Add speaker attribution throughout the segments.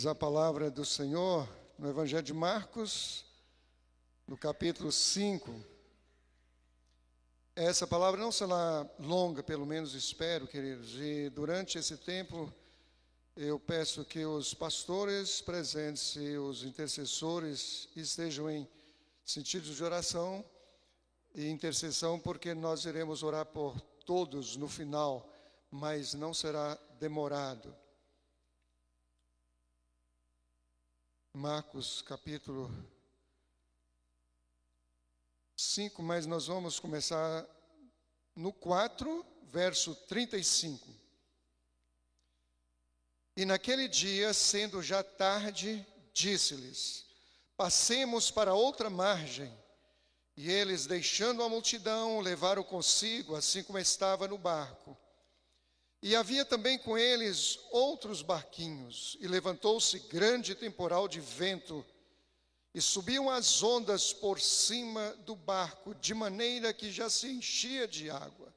Speaker 1: Diz a palavra do Senhor no Evangelho de Marcos, no capítulo 5. Essa palavra não será longa, pelo menos espero, queridos. E durante esse tempo, eu peço que os pastores presentes e os intercessores estejam em sentidos de oração e intercessão, porque nós iremos orar por todos no final, mas não será demorado. Marcos capítulo 5, mas nós vamos começar no 4, verso 35. E naquele dia, sendo já tarde, disse-lhes: passemos para outra margem. E eles, deixando a multidão, levaram consigo, assim como estava no barco. E havia também com eles outros barquinhos, e levantou-se grande temporal de vento, e subiam as ondas por cima do barco, de maneira que já se enchia de água.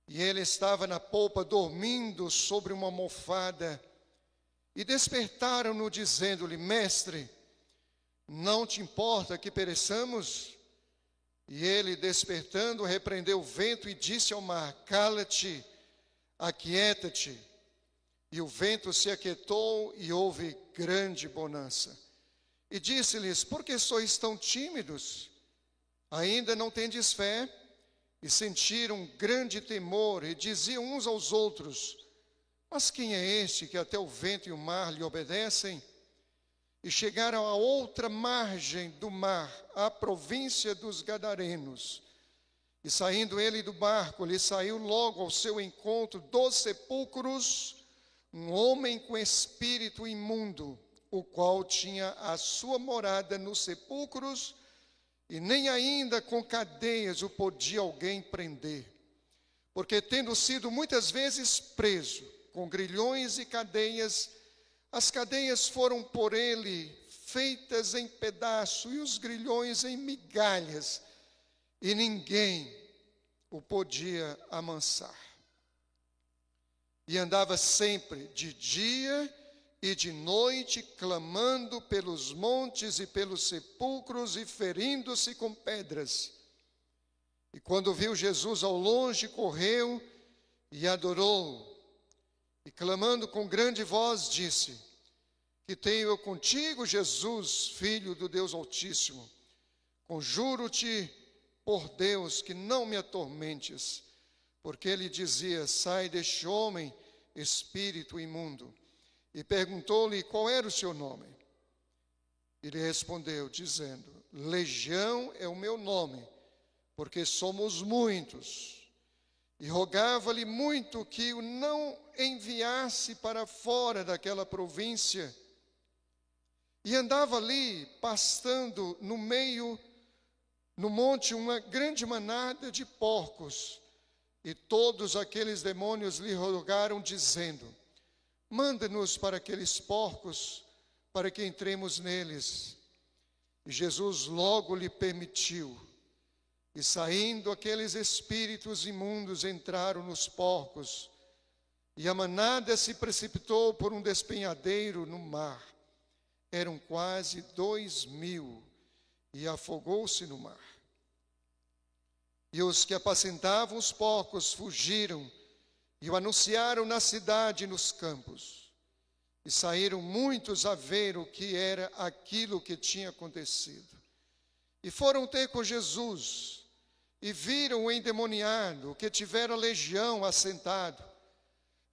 Speaker 1: E ele estava na polpa, dormindo sobre uma almofada, e despertaram-no, dizendo-lhe: Mestre, não te importa que pereçamos? E ele, despertando, repreendeu o vento e disse ao mar: Cala-te, aquieta-te. E o vento se aquietou e houve grande bonança. E disse-lhes: por que sois tão tímidos? Ainda não tendes fé? E sentiram grande temor e diziam uns aos outros: mas quem é este que até o vento e o mar lhe obedecem? E chegaram à outra margem do mar, à província dos Gadarenos. E saindo ele do barco, lhe saiu logo ao seu encontro dos sepulcros um homem com espírito imundo, o qual tinha a sua morada nos sepulcros, e nem ainda com cadeias o podia alguém prender. Porque tendo sido muitas vezes preso, com grilhões e cadeias, as cadeias foram por ele feitas em pedaço, e os grilhões em migalhas, e ninguém o podia amansar. E andava sempre de dia e de noite, clamando pelos montes e pelos sepulcros e ferindo-se com pedras. E quando viu Jesus ao longe, correu e adorou. E clamando com grande voz, disse: que tenho eu contigo, Jesus, Filho do Deus Altíssimo? Conjuro-te por Deus que não me atormentes. Porque ele dizia: sai deste homem, espírito imundo. E perguntou-lhe qual era o seu nome. Ele respondeu, dizendo: Legião é o meu nome, porque somos muitos. E rogava-lhe muito que o não enviasse para fora daquela província. E andava ali, pastando no monte, uma grande manada de porcos. E todos aqueles demônios lhe rogaram, dizendo: manda-nos para aqueles porcos, para que entremos neles. E Jesus logo lhe permitiu. E saindo aqueles espíritos imundos entraram nos porcos. E a manada se precipitou por um despenhadeiro no mar. Eram quase 2.000, e afogou-se no mar. E os que apacentavam os porcos fugiram e o anunciaram na cidade e nos campos. E saíram muitos a ver o que era aquilo que tinha acontecido. E foram ter com Jesus, e viram o endemoniado, que tivera legião, assentado,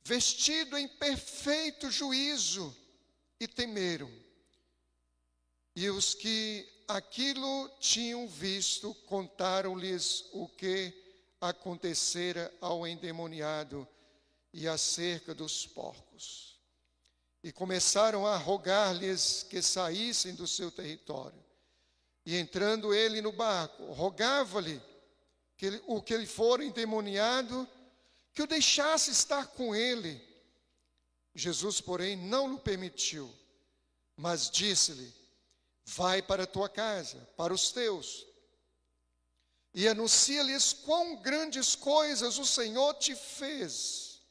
Speaker 1: vestido em perfeito juízo, e temeram. E os que aquilo tinham visto, contaram-lhes o que acontecera ao endemoniado e acerca dos porcos. E começaram a rogar-lhes que saíssem do seu território. E entrando ele no barco, rogava-lhe que o que lhe fora endemoniado, que o deixasse estar com ele. Jesus, porém, não lhe permitiu, mas disse-lhe: vai para a tua casa, para os teus, e anuncia-lhes quão grandes coisas o Senhor te fez,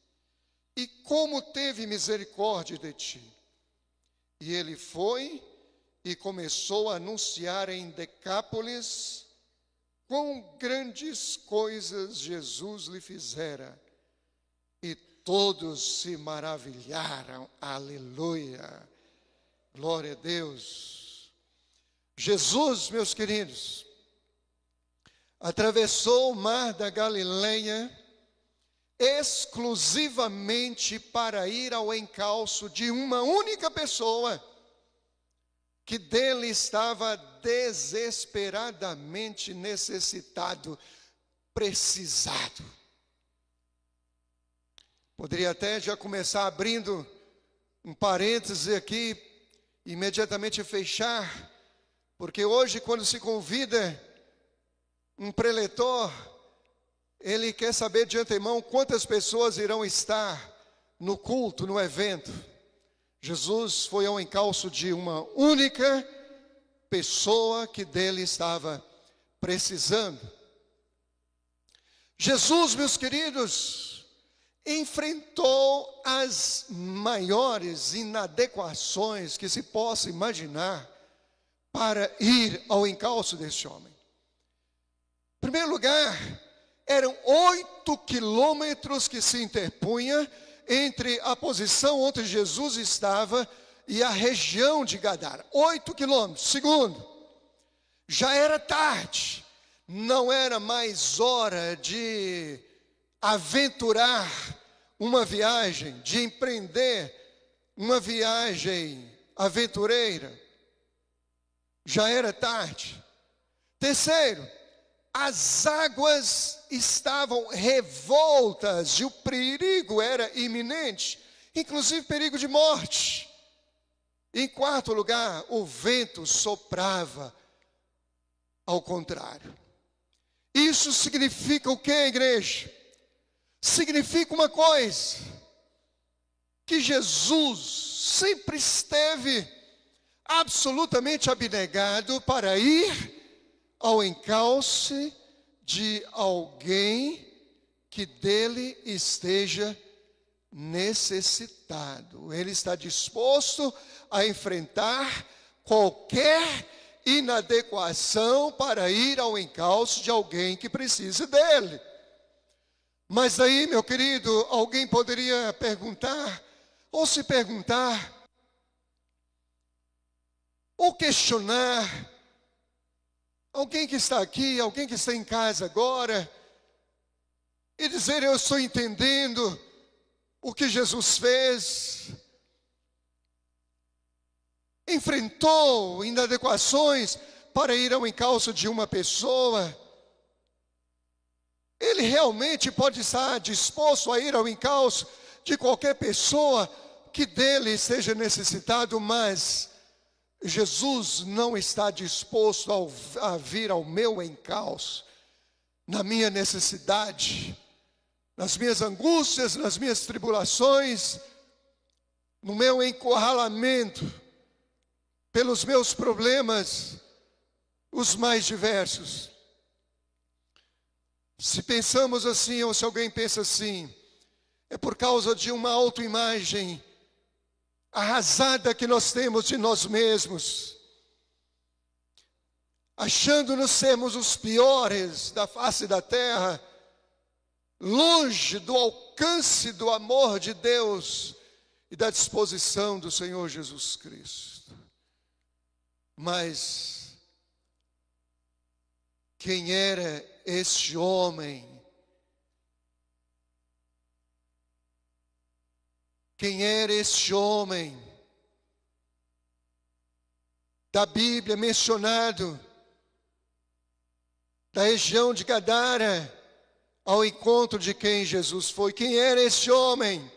Speaker 1: e como teve misericórdia de ti. E ele foi e começou a anunciar em Decápolis quão grandes coisas Jesus lhe fizera. E todos se maravilharam. Aleluia. Glória a Deus. Jesus, meus queridos, atravessou o mar da Galileia exclusivamente para ir ao encalço de uma única pessoa que dele estava desesperadamente necessitado, precisado. Poderia até já começar abrindo um parêntese aqui, imediatamente fechar, porque hoje, quando se convida um preletor, ele quer saber de antemão quantas pessoas irão estar no culto, no evento. Jesus foi ao encalço de uma única pessoa que dele estava precisando. Jesus, meus queridos, enfrentou as maiores inadequações que se possa imaginar para ir ao encalço deste homem. Em primeiro lugar, eram 8 quilômetros que se interpunha entre a posição onde Jesus estava e a região de Gadara. 8 quilômetros. Segundo, já era tarde. Não era mais hora de aventurar uma viagem, de empreender uma viagem aventureira. Já era tarde. Terceiro, as águas estavam revoltas e o perigo era iminente, inclusive perigo de morte. Em quarto lugar, o vento soprava ao contrário. Isso significa o que, igreja? Significa uma coisa, que Jesus sempre esteve absolutamente abnegado para ir ao encalço de alguém que dele esteja necessitado. Ele está disposto a enfrentar qualquer inadequação para ir ao encalço de alguém que precise dele. Mas aí, meu querido, alguém poderia perguntar, ou se perguntar, ou questionar, alguém que está aqui, alguém que está em casa agora, e dizer: eu estou entendendo o que Jesus fez, enfrentou inadequações para ir ao encalço de uma pessoa. Ele realmente pode estar disposto a ir ao encalço de qualquer pessoa que dele esteja necessitado, mas Jesus não está disposto a vir ao meu encalço, na minha necessidade, nas minhas angústias, nas minhas tribulações, no meu encurralamento, pelos meus problemas, os mais diversos. Se pensamos assim, ou se alguém pensa assim, é por causa de uma autoimagem arrasada que nós temos de nós mesmos, achando-nos sermos os piores da face da terra, longe do alcance do amor de Deus e da disposição do Senhor Jesus Cristo. Mas quem era este homem? Quem era este homem da Bíblia mencionado, da região de Gadara, ao encontro de quem Jesus foi? Quem era este homem?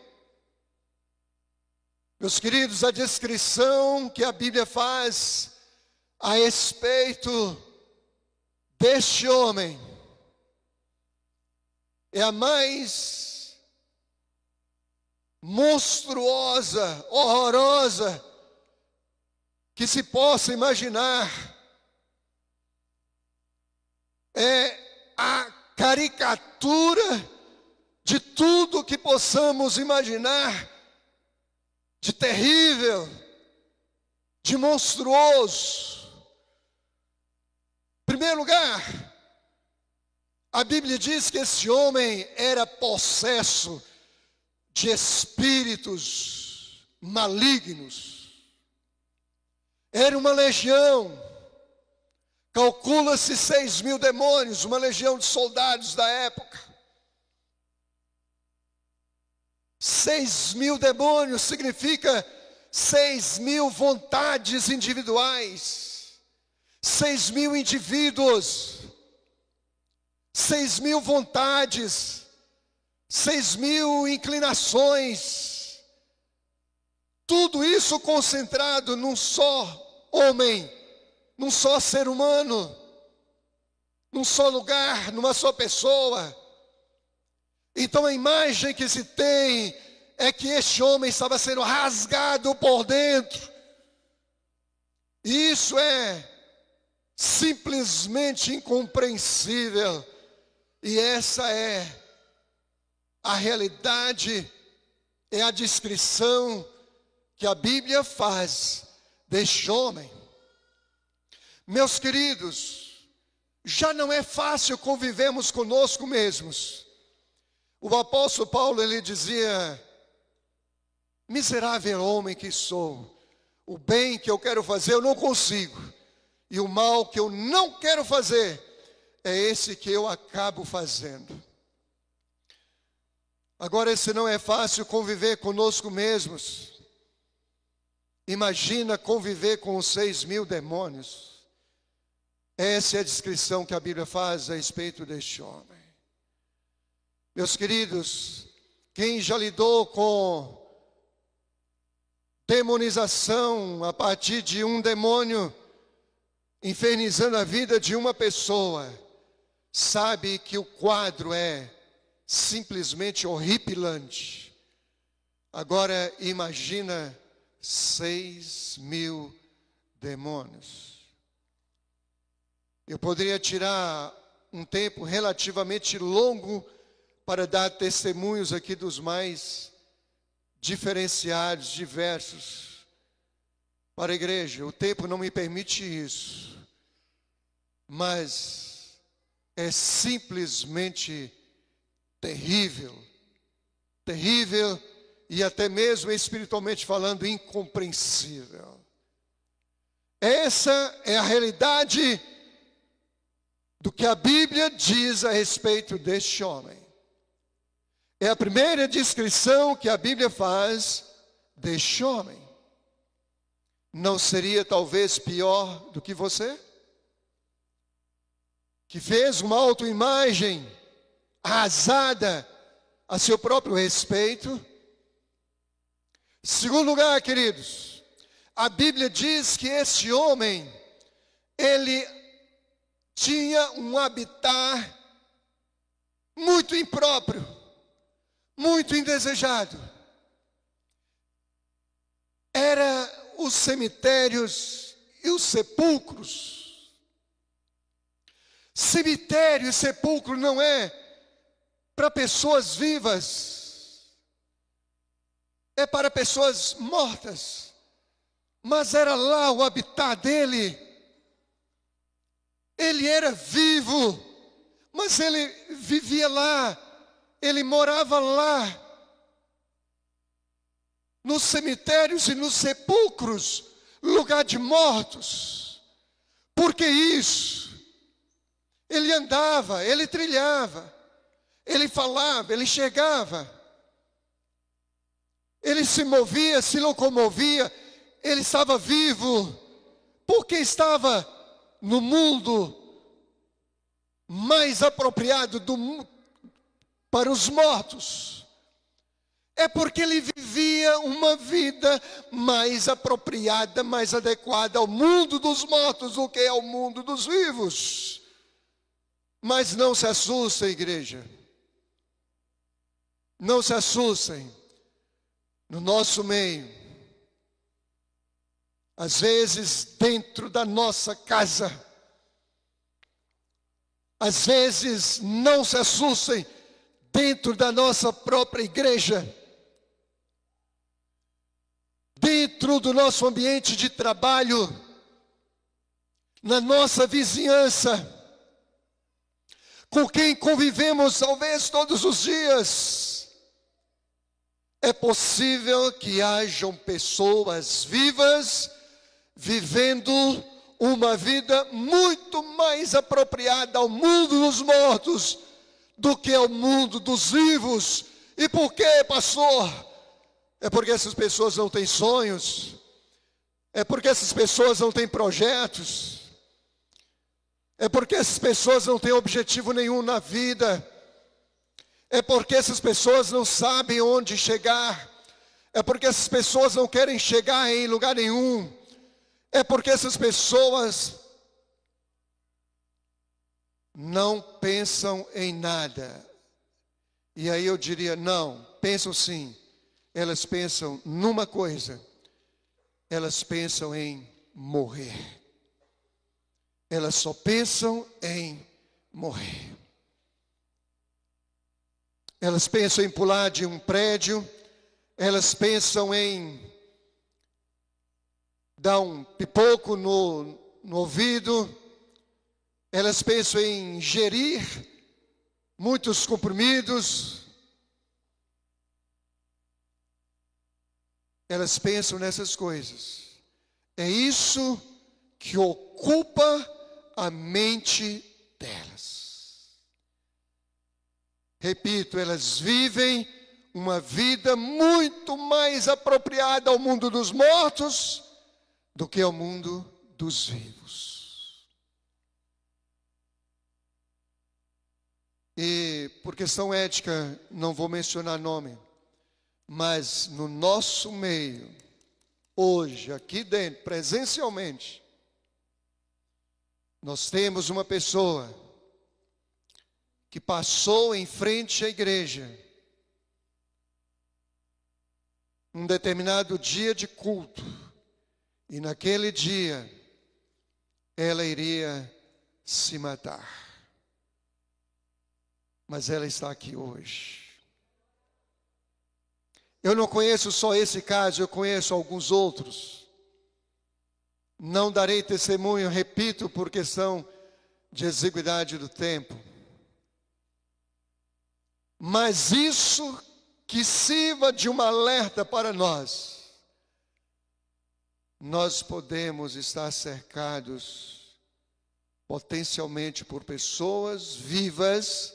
Speaker 1: Meus queridos, a descrição que a Bíblia faz a respeito deste homem é a mais monstruosa, horrorosa que se possa imaginar. É a caricatura de tudo que possamos imaginar de terrível, de monstruoso. Em primeiro lugar, a Bíblia diz que esse homem era possesso de espíritos malignos. Era uma legião. Calcula-se 6.000 demônios, uma legião de soldados da época. 6.000 demônios significa 6.000 vontades individuais, 6.000 indivíduos, 6.000 vontades, 6.000 inclinações, tudo isso concentrado num só homem, num só ser humano, num só lugar, numa só pessoa. Então a imagem que se tem é que este homem estava sendo rasgado por dentro. E isso é simplesmente incompreensível. E essa é a realidade, é a descrição que a Bíblia faz deste homem. Meus queridos, já não é fácil convivermos conosco mesmos. O apóstolo Paulo, ele dizia: miserável homem que sou, o bem que eu quero fazer eu não consigo, e o mal que eu não quero fazer é esse que eu acabo fazendo. Agora, se não é fácil conviver conosco mesmos, imagina conviver com os 6.000 demônios. Essa é a descrição que a Bíblia faz a respeito deste homem. Meus queridos, quem já lidou com demonização a partir de um demônio infernizando a vida de uma pessoa, sabe que o quadro é simplesmente horripilante. Agora imagina 6.000 demônios. Eu poderia tirar um tempo relativamente longo para dar testemunhos aqui dos mais diferenciados, diversos, para a igreja. O tempo não me permite isso, mas é simplesmente terrível, terrível e até mesmo espiritualmente falando incompreensível. Essa é a realidade do que a Bíblia diz a respeito deste homem. É a primeira descrição que a Bíblia faz deste homem. Não seria talvez pior do que você? Que fez uma autoimagem arrasada a seu próprio respeito. Segundo lugar, queridos, a Bíblia diz que esse homem, ele tinha um habitat muito impróprio, muito indesejado. Era os cemitérios e os sepulcros. Cemitério e sepulcro não é para pessoas vivas, é para pessoas mortas. Mas era lá o habitat dele. Ele era vivo, mas ele vivia lá, ele morava lá, nos cemitérios e nos sepulcros, lugar de mortos. Por que isso? Ele andava, ele trilhava, ele falava, ele chegava, ele se movia, se locomovia, ele estava vivo, porque estava no mundo mais apropriado para os mortos. É porque ele vivia uma vida mais apropriada, mais adequada ao mundo dos mortos do que ao mundo dos vivos. Mas não se assustem, igreja. Não se assustem. No nosso meio, às vezes dentro da nossa casa, às vezes não se assustem dentro da nossa própria igreja, dentro do nosso ambiente de trabalho, na nossa vizinhança, com quem convivemos talvez todos os dias, é possível que hajam pessoas vivas vivendo uma vida muito mais apropriada ao mundo dos mortos do que ao mundo dos vivos. E por quê, pastor? É porque essas pessoas não têm sonhos, é porque essas pessoas não têm projetos, é porque essas pessoas não têm objetivo nenhum na vida, é porque essas pessoas não sabem onde chegar, é porque essas pessoas não querem chegar em lugar nenhum, é porque essas pessoas não pensam em nada. E aí eu diria, não, pensam sim. Elas pensam numa coisa, elas pensam em morrer. Elas só pensam em morrer. Elas pensam em pular de um prédio, elas pensam em dar um pipoco no ouvido, elas pensam em ingerir muitos comprimidos. Elas pensam nessas coisas. É isso que ocupa a mente delas. Repito, elas vivem uma vida muito mais apropriada ao mundo dos mortos do que ao mundo dos vivos. E por questão ética, não vou mencionar nome, mas no nosso meio, hoje, aqui dentro, presencialmente, nós temos uma pessoa que passou em frente à igreja, um determinado dia de culto, e naquele dia, ela iria se matar. Mas ela está aqui hoje. Eu não conheço só esse caso, eu conheço alguns outros. Não darei testemunho, repito, por questão de exiguidade do tempo. Mas isso que sirva de um alerta para nós. Nós podemos estar cercados potencialmente por pessoas vivas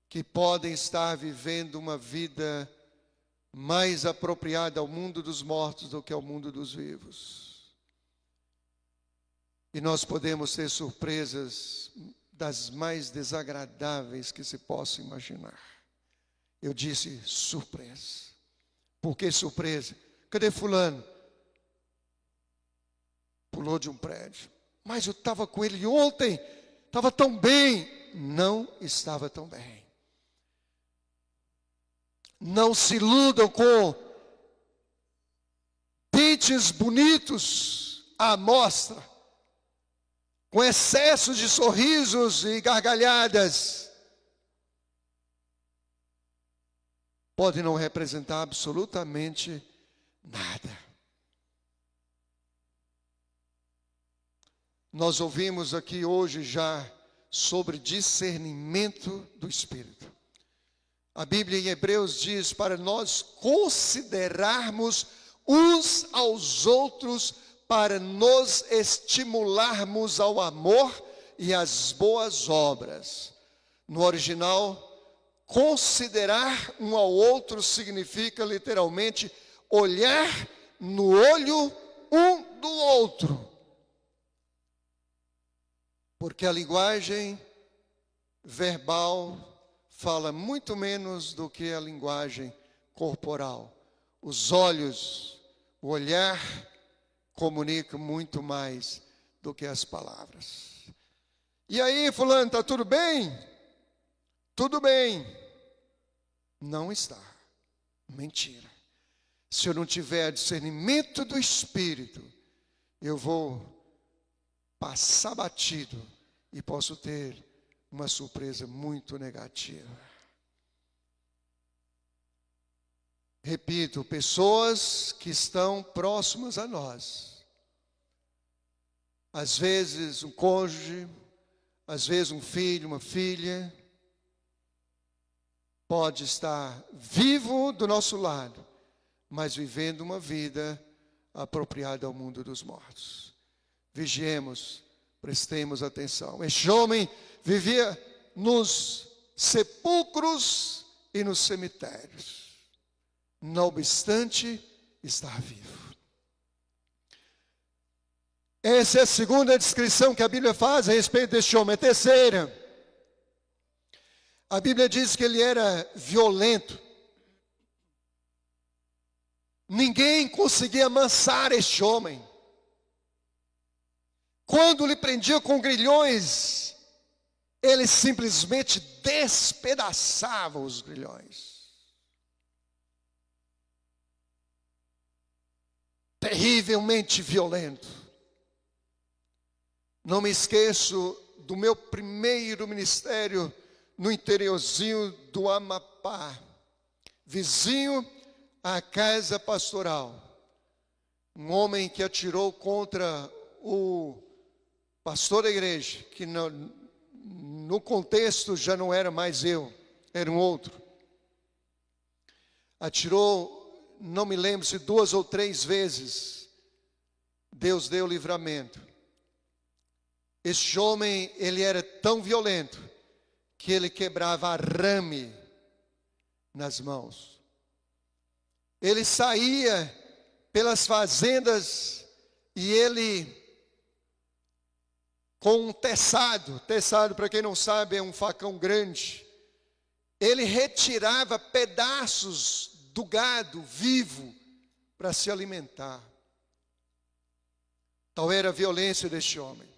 Speaker 1: que podem estar vivendo uma vida mais apropriada ao mundo dos mortos do que ao mundo dos vivos. E nós podemos ter surpresas das mais desagradáveis que se possa imaginar. Eu disse surpresa. Por que surpresa? Cadê fulano? Pulou de um prédio. Mas eu estava com ele ontem, estava tão bem. Não estava tão bem. Não se iludam com dentes bonitos à mostra, com excesso de sorrisos e gargalhadas. Pode não representar absolutamente nada. Nós ouvimos aqui hoje já sobre discernimento do Espírito. A Bíblia em Hebreus diz para nós considerarmos uns aos outros para nos estimularmos ao amor e às boas obras. No original, considerar um ao outro significa literalmente olhar no olho um do outro. Porque a linguagem verbal fala muito menos do que a linguagem corporal. Os olhos, o olhar, comunicam muito mais do que as palavras. E aí, fulano, está tudo bem? Tudo bem. Não está. Mentira. Se eu não tiver discernimento do Espírito, eu vou passar batido e posso ter uma surpresa muito negativa. Repito, pessoas que estão próximas a nós. Às vezes um cônjuge, às vezes um filho, uma filha, pode estar vivo do nosso lado, mas vivendo uma vida apropriada ao mundo dos mortos. Vigiemos, prestemos atenção. Este homem vivia nos sepulcros e nos cemitérios. Não obstante, estar vivo. Essa é a segunda descrição que a Bíblia faz a respeito deste homem. A terceira, a Bíblia diz que ele era violento. Ninguém conseguia amansar este homem. Quando lhe prendia com grilhões, ele simplesmente despedaçava os grilhões. Terrivelmente violento. Não me esqueço do meu primeiro ministério no interiorzinho do Amapá, vizinho à casa pastoral. Um homem que atirou contra o pastor da igreja, que no contexto já não era mais eu, era um outro. Atirou, não me lembro se 2 ou 3 vezes. Deus deu livramento. Este homem, ele era tão violento que ele quebrava arame nas mãos. Ele saía pelas fazendas e ele, com um teçado, para quem não sabe é um facão grande, ele retirava pedaços do gado vivo para se alimentar. Tal era a violência deste homem.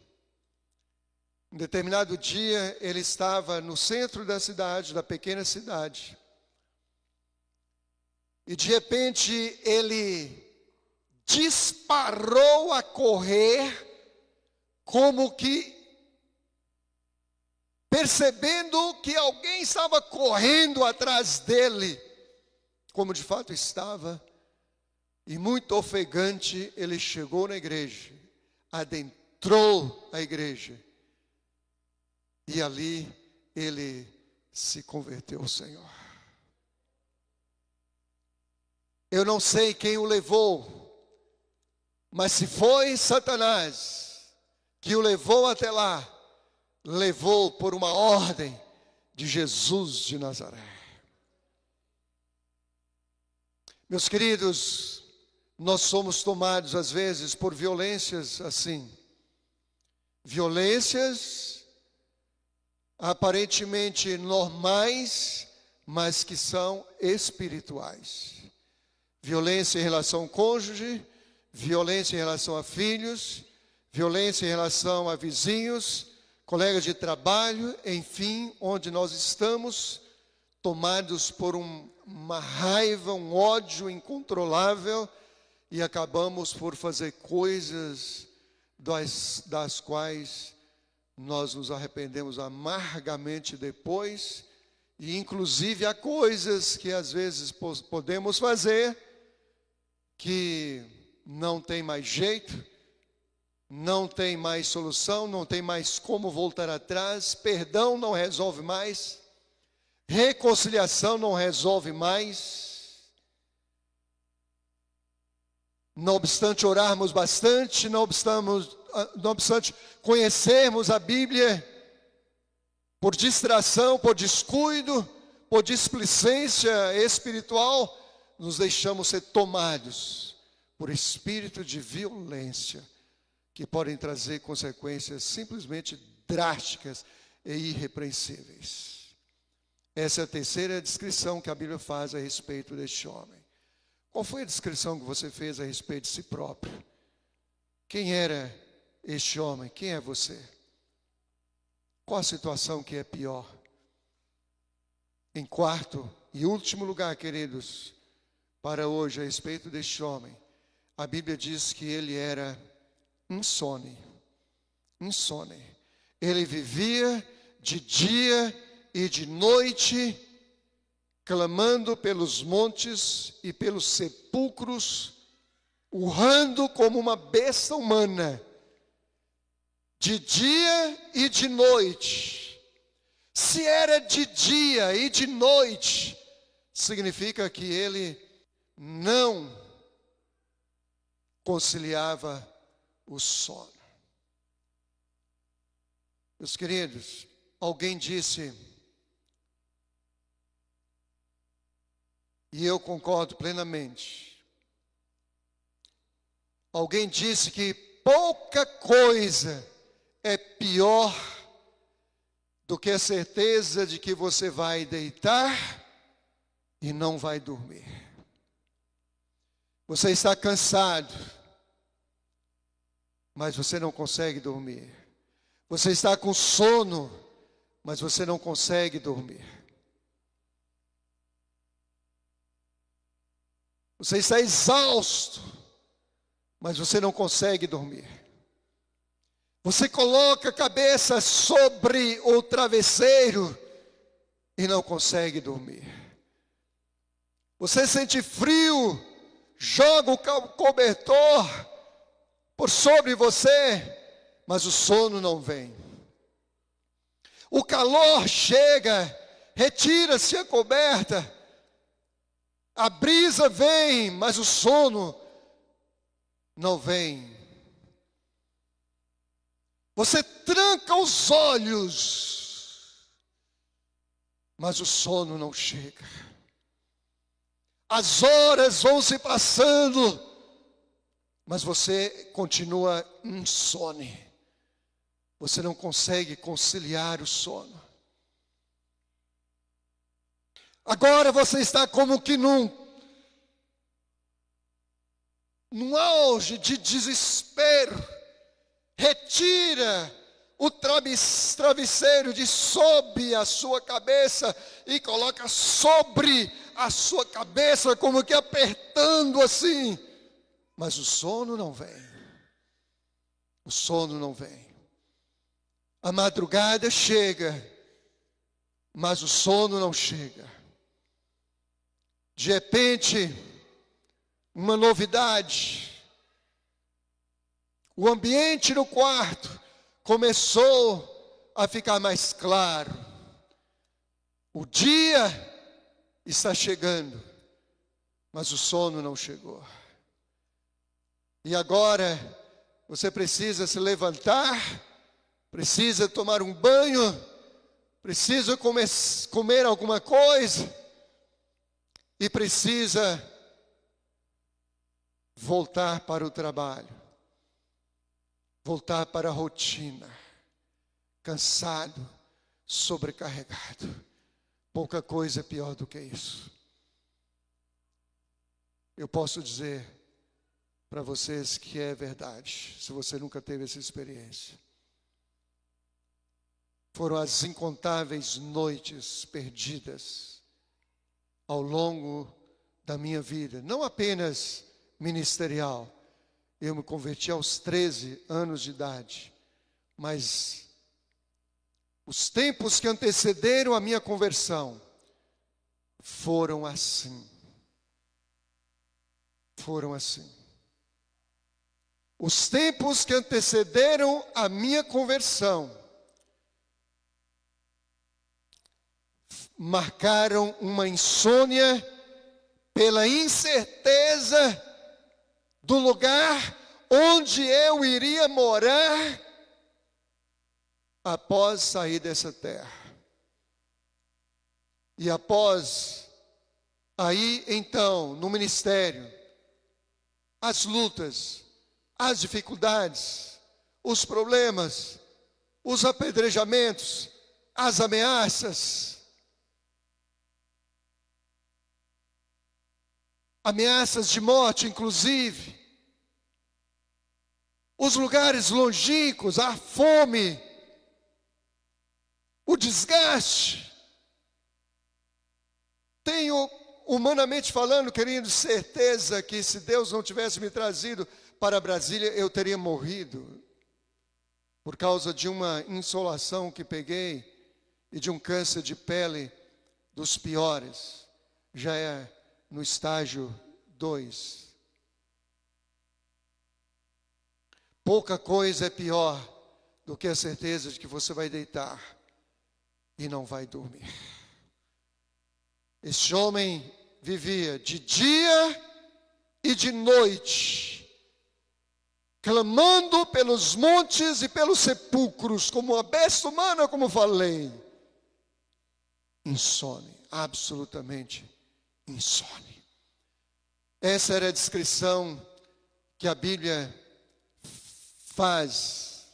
Speaker 1: Em determinado dia, ele estava no centro da cidade, da pequena cidade. E de repente, ele disparou a correr, como que percebendo que alguém estava correndo atrás dele, como de fato estava. E muito ofegante, ele chegou na igreja, adentrou a igreja. E ali ele se converteu ao Senhor. Eu não sei quem o levou, mas se foi Satanás que o levou até lá, levou por uma ordem de Jesus de Nazaré. Meus queridos, nós somos tomados às vezes por violências assim. Violências aparentemente normais, mas que são espirituais. Violência em relação ao cônjuge, violência em relação a filhos, violência em relação a vizinhos, colegas de trabalho, enfim, onde nós estamos tomados por uma raiva, um ódio incontrolável e acabamos por fazer coisas das quais nós nos arrependemos amargamente depois, e inclusive há coisas que às vezes podemos fazer que não tem mais jeito, não tem mais solução, não tem mais como voltar atrás, perdão não resolve mais, reconciliação não resolve mais. Não obstante orarmos bastante, não obstante conhecermos a Bíblia, por distração, por descuido, por displicência espiritual, nos deixamos ser tomados por espírito de violência, que podem trazer consequências simplesmente drásticas e irrepreensíveis. Essa é a terceira descrição que a Bíblia faz a respeito deste homem. Qual foi a descrição que você fez a respeito de si próprio? Quem era este homem? Quem é você? Qual a situação que é pior? Em quarto e último lugar, queridos, para hoje, a respeito deste homem, a Bíblia diz que ele era insone. Ele vivia de dia e de noite clamando pelos montes e pelos sepulcros, urrando como uma besta humana, de dia e de noite. Se era de dia e de noite, significa que ele não conciliava o sono. Meus queridos, alguém disse, e eu concordo plenamente, alguém disse que pouca coisa é pior do que a certeza de que você vai deitar e não vai dormir. Você está cansado, mas você não consegue dormir. Você está com sono, mas você não consegue dormir. Você está exausto, mas você não consegue dormir. Você coloca a cabeça sobre o travesseiro e não consegue dormir. Você sente frio, joga o cobertor por sobre você, mas o sono não vem. O calor chega, retira-se a coberta, a brisa vem, mas o sono não vem. Você tranca os olhos, mas o sono não chega. As horas vão se passando, mas você continua insone. Você não consegue conciliar o sono. Agora você está como que num auge de desespero. Retira o travesseiro de sob a sua cabeça e coloca sobre a sua cabeça, como que apertando assim. Mas o sono não vem. O sono não vem. A madrugada chega, mas o sono não chega. De repente, uma novidade. O ambiente no quarto começou a ficar mais claro. O dia está chegando, mas o sono não chegou. E agora você precisa se levantar, precisa tomar um banho, precisa comer alguma coisa e precisa voltar para o trabalho, voltar para a rotina, cansado, sobrecarregado. Pouca coisa é pior do que isso. Eu posso dizer para vocês que é verdade, se você nunca teve essa experiência. Foram as incontáveis noites perdidas ao longo da minha vida, não apenas ministerial. Eu me converti aos 13 anos de idade, mas os tempos que antecederam a minha conversão foram assim. Foram assim. Os tempos que antecederam a minha conversão marcaram uma insônia pela incerteza do lugar onde eu iria morar após sair dessa terra. E após aí então no ministério, as lutas, as dificuldades, os problemas, os apedrejamentos, as ameaças, ameaças de morte, inclusive, os lugares longínquos, a fome, o desgaste. Tenho, humanamente falando, querido, certeza que se Deus não tivesse me trazido para Brasília, eu teria morrido por causa de uma insolação que peguei e de um câncer de pele dos piores. já é no estágio 2. Pouca coisa é pior do que a certeza de que você vai deitar e não vai dormir. Este homem vivia de dia e de noite, clamando pelos montes e pelos sepulcros, como uma besta humana, como falei. Insone, absolutamente insone. Essa era a descrição que a Bíblia faz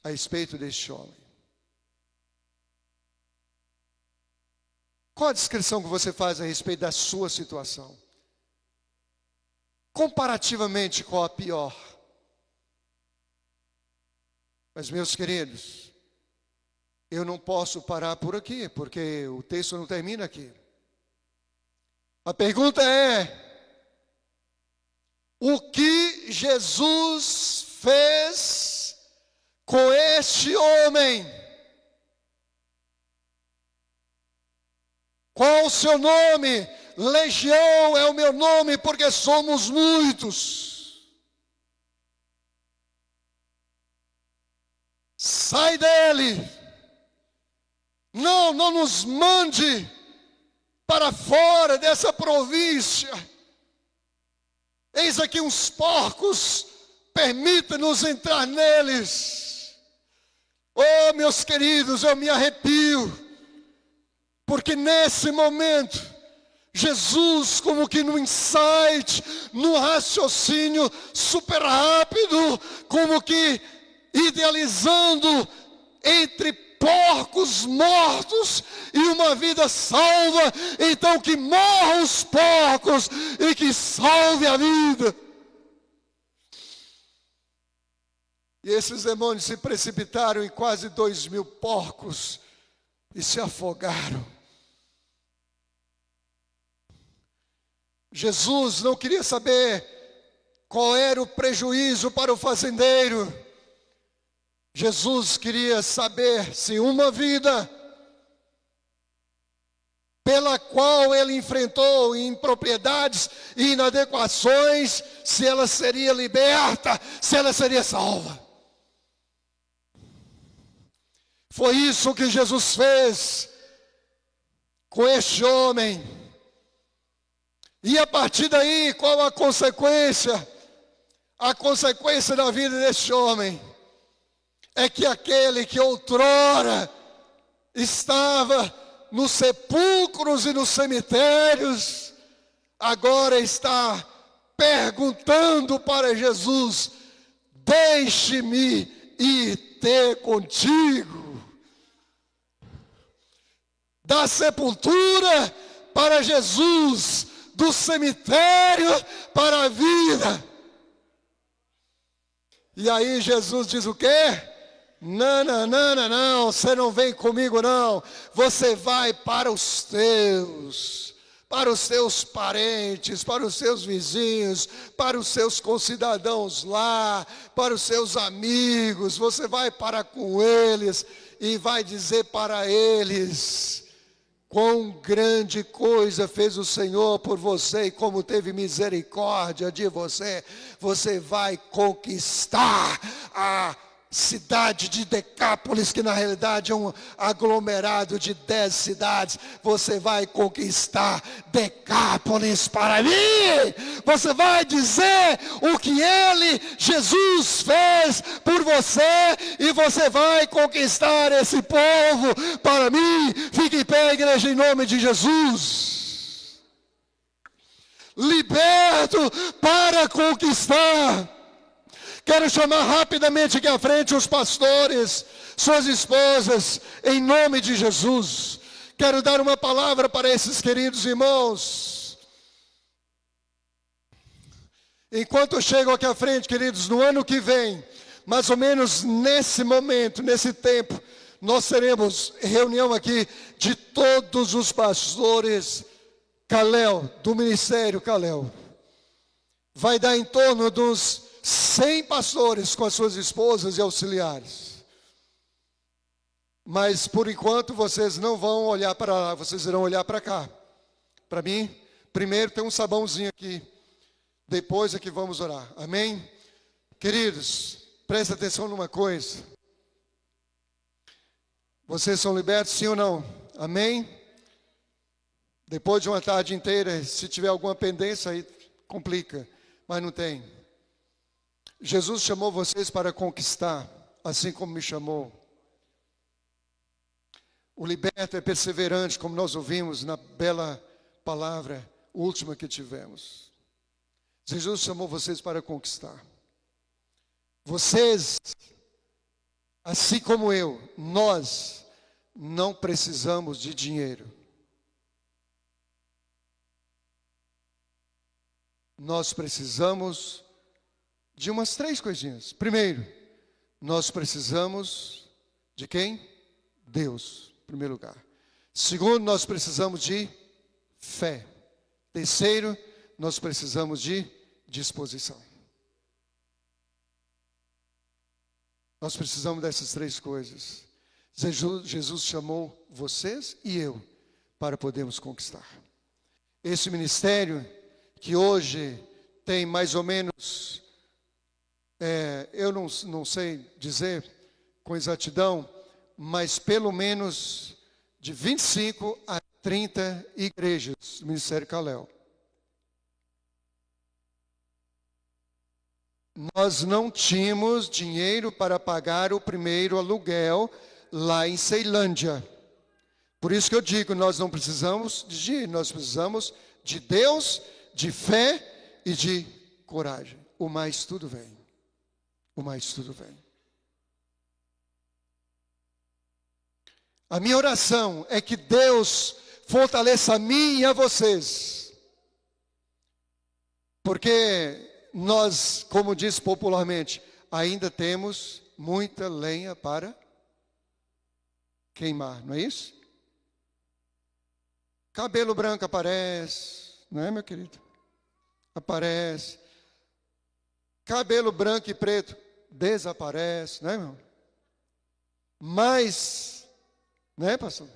Speaker 1: a respeito deste homem. Qual a descrição que você faz a respeito da sua situação? Comparativamente, qual a pior? Mas, meus queridos, eu não posso parar por aqui, porque o texto não termina aqui. A pergunta é: o que Jesus fez com este homem? Qual o seu nome? Legião é o meu nome, porque somos muitos. Sai dele. Não nos mande para fora dessa província. Eis aqui uns porcos, permita-nos entrar neles. Oh, meus queridos, eu me arrepio, porque nesse momento, Jesus, como que no insight, no raciocínio super rápido, como que idealizando entre porcos mortos e uma vida salva, então que morram os porcos e que salve a vida. E esses demônios se precipitaram em quase 2.000 porcos e se afogaram. Jesus não queria saber qual era o prejuízo para o fazendeiro. Jesus queria saber se uma vida pela qual ele enfrentou impropriedades e inadequações, se ela seria liberta, se ela seria salva. Foi isso que Jesus fez com este homem. E a partir daí, qual a consequência? A consequência da vida deste homem é que aquele que outrora estava nos sepulcros e nos cemitérios, agora está perguntando para Jesus: deixe-me ir ter contigo. Da sepultura para Jesus, do cemitério para a vida. E aí Jesus diz o quê? Não, você não vem comigo não. Você vai para os teus parentes, para os seus vizinhos, para os seus concidadãos lá, para os seus amigos. Você vai para com eles e vai dizer para eles: quão grande coisa fez o Senhor por você e como teve misericórdia de você. Você vai conquistar a cidade de Decápolis, que na realidade é um aglomerado de 10 cidades. Você vai conquistar Decápolis para mim. Você vai dizer o que ele, Jesus, fez por você, e você vai conquistar esse povo para mim. Fique em pé, igreja, em nome de Jesus. Liberto para conquistar. Quero chamar rapidamente aqui à frente os pastores, suas esposas, em nome de Jesus. Quero dar uma palavra para esses queridos irmãos. Enquanto eu chego aqui à frente, queridos, no ano que vem, mais ou menos nesse momento, nesse tempo, nós teremos reunião aqui de todos os pastores Calel, do Ministério Calel. Vai dar em torno dos 100 pastores com as suas esposas e auxiliares. 100 pastores Mas por enquanto vocês não vão olhar para lá, vocês irão olhar para cá. Para mim, primeiro tem um sabãozinho aqui, depois é que vamos orar. Amém? Queridos, presta atenção numa coisa. Vocês são libertos, sim ou não? Amém? Depois de uma tarde inteira, se tiver alguma pendência, aí complica, mas não tem. Jesus chamou vocês para conquistar, assim como me chamou. O liberto é perseverante, como nós ouvimos na bela palavra última que tivemos. Jesus chamou vocês para conquistar. Vocês, assim como eu, nós não precisamos de dinheiro. Nós precisamos de umas 3 coisinhas. Primeiro, nós precisamos de quem? Deus, em primeiro lugar. Segundo, nós precisamos de fé. Terceiro, nós precisamos de disposição. Nós precisamos dessas 3 coisas. Jesus chamou vocês e eu para podermos conquistar. Esse ministério que hoje tem mais ou menos, eu não sei dizer com exatidão, mas pelo menos de 25 a 30 igrejas do Ministério Kalel. Nós não tínhamos dinheiro para pagar o primeiro aluguel lá em Ceilândia. Por isso que eu digo, nós não precisamos de dinheiro, nós precisamos de Deus, de fé e de coragem. O mais tudo vem. O mais tudo vem. A minha oração é que Deus fortaleça a mim e a vocês. Porque nós, como diz popularmente, ainda temos muita lenha para queimar, não é isso? Cabelo branco aparece, não é, meu querido? Aparece. Cabelo branco e preto desaparece, não é, irmão? Mas, não é, pastor?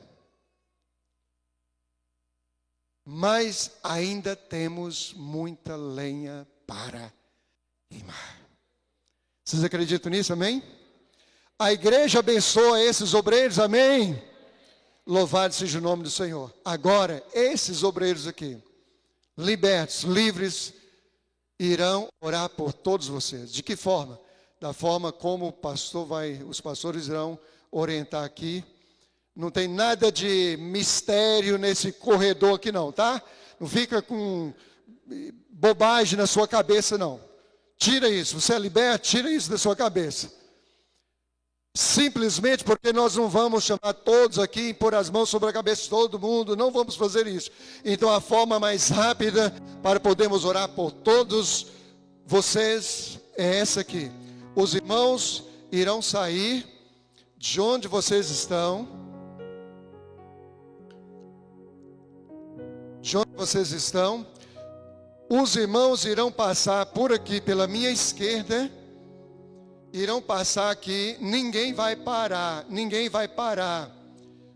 Speaker 1: Mas ainda temos muita lenha para queimar. Vocês acreditam nisso, amém? A igreja abençoa esses obreiros, amém? Louvado seja o nome do Senhor. Agora, esses obreiros aqui, libertos, livres, irão orar por todos vocês. De que forma? Da forma como os pastores irão orientar aqui. Não tem nada de mistério nesse corredor aqui não, tá? Não fica com bobagem na sua cabeça não. Tira isso, você é liberto, tira isso da sua cabeça. Simplesmente porque nós não vamos chamar todos aqui e pôr as mãos sobre a cabeça de todo mundo, não vamos fazer isso. Então a forma mais rápida para podermos orar por todos vocês é essa aqui. Os irmãos irão sair de onde vocês estão. De onde vocês estão. Os irmãos irão passar por aqui pela minha esquerda. Irão passar aqui, ninguém vai parar,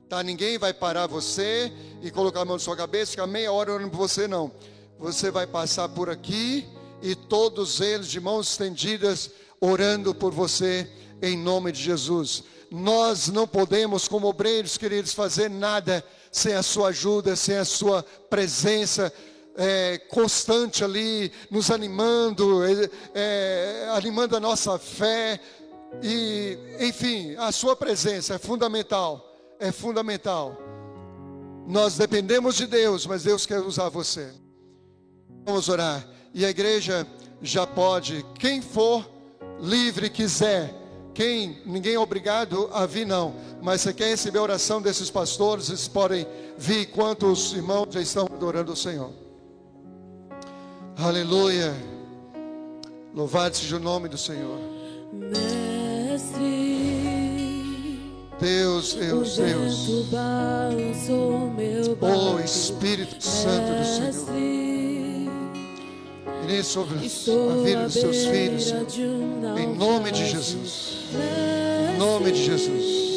Speaker 1: tá? Ninguém vai parar você e colocar a mão na sua cabeça, ficar meia hora orando por você, não. Você vai passar por aqui e todos eles de mãos estendidas orando por você em nome de Jesus. Nós não podemos, como obreiros, queridos, fazer nada sem a sua ajuda, sem a sua presença constante ali, nos animando, animando a nossa fé, e enfim, a sua presença é fundamental, nós dependemos de Deus, mas Deus quer usar você. Vamos orar, e a igreja já pode, quem for livre, quiser, ninguém é obrigado a vir não, mas você quer receber a oração desses pastores, vocês podem vir enquanto os irmãos já estão adorando o Senhor. Aleluia. Louvado seja o nome do Senhor.
Speaker 2: Mestre,
Speaker 1: Deus. Oh Espírito Santo do Senhor. Irei sobre a vida dos seus filhos, Senhor. Em nome de Jesus. Em nome de Jesus.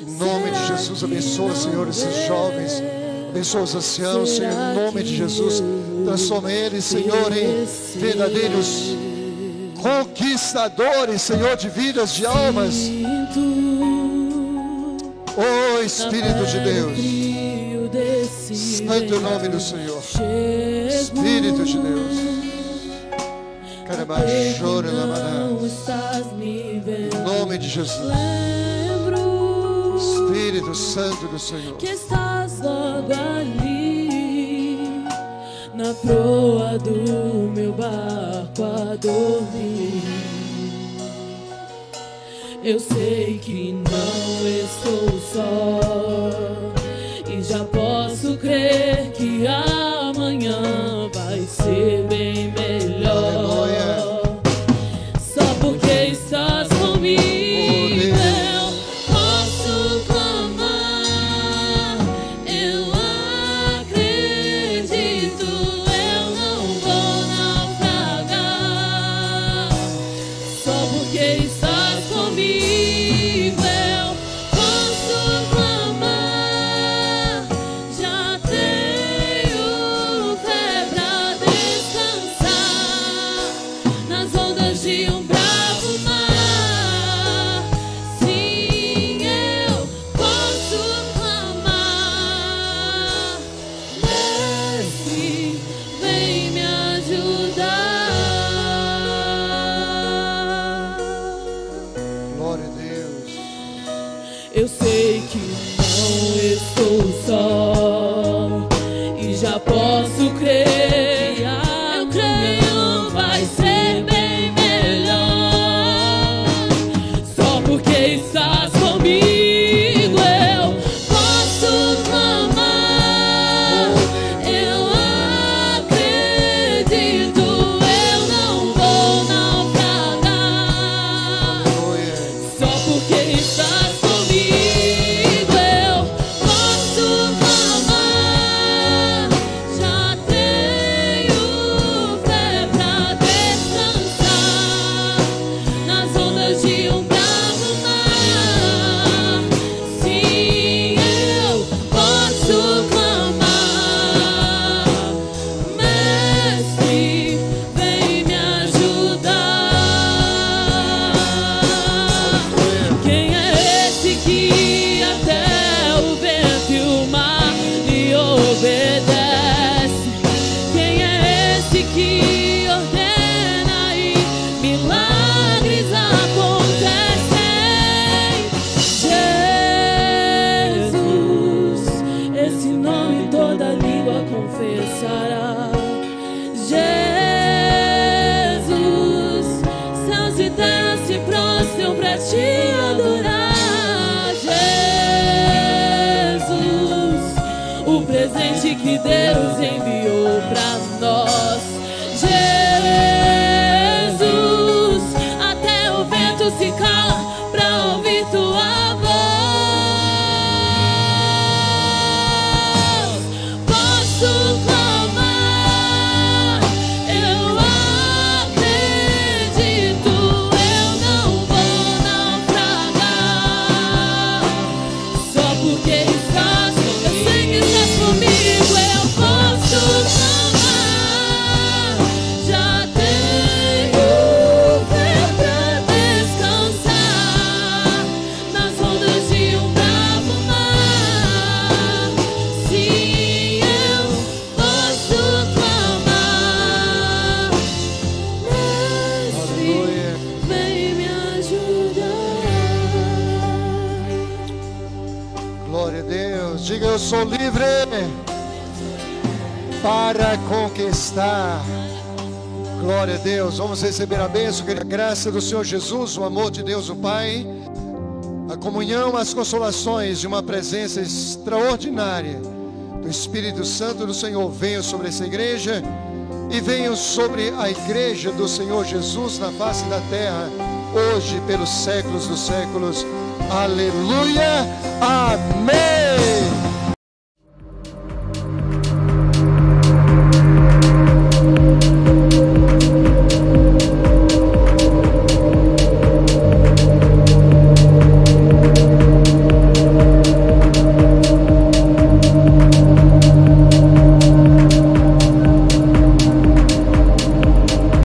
Speaker 1: Em nome de Jesus, abençoa, Senhor, esses jovens. Abençoa os anciãos, Senhor, em nome de Jesus. Transforma eles, Senhor, em verdadeiros conquistadores, Senhor, de vidas, de almas. Oh, Espírito de Deus, santo nome do Senhor. Espírito de Deus, carabachora na maná, em nome de Jesus. Espírito Santo do Senhor,
Speaker 2: que estás logo ali na proa do meu barco a dormir. Eu sei que não estou só e já posso crer que amanhã vai ser bem melhor. Só porque estás comigo eu posso clamar. Eu acredito, eu não vou naufragar. Só porque estás comigo eu posso clamar. Já tenho fé pra descansar nas ondas de um bravo mar. Sim, eu posso clamar. Mestre, vem me ajudar.
Speaker 1: glória a Deus.
Speaker 2: Eu sei que não estou só e já posso crer. Eu creio, vai ser bem melhor. Só porque estás comigo eu posso clamar. Eu acredito, eu não vou naufragar.
Speaker 1: Aleluia.
Speaker 2: Só porque estás comigo eu posso clamar. Já tenho fé pra descansar nas ondas de um bravo mar. Sim, eu posso clamar. Mestre, vem me ajudar. Quem é esse que até o vento e o mar lhe obedece? Quem é esse que ordena e milagres acontecem? Jesus, esse nome toda língua confessará. Jesus, céus e terra se prostram pra te adorar. Jesus, o presente que Deus enviou pra nós. Jesus, até o vento se cala pra ouvir tua voz. Posso clamar, eu acredito, eu não vou naufragar. Só porque estás comigo, eu sei que estás comigo, eu posso clamar. Já tenho fé pra descansar nas ondas de um bravo mar. Sim, eu posso clamar. Mestre,
Speaker 1: Aleluia.
Speaker 2: vem me ajudar.
Speaker 1: Glória a Deus. Diga, eu sou livre para conquistar. Glória a Deus. Vamos receber a bênção, que a graça do Senhor Jesus, o amor de Deus o Pai, a comunhão, as consolações de uma presença extraordinária do Espírito Santo do Senhor venham sobre essa igreja e venham sobre a igreja do Senhor Jesus na face da terra, hoje e pelos séculos dos séculos. Aleluia. Amém.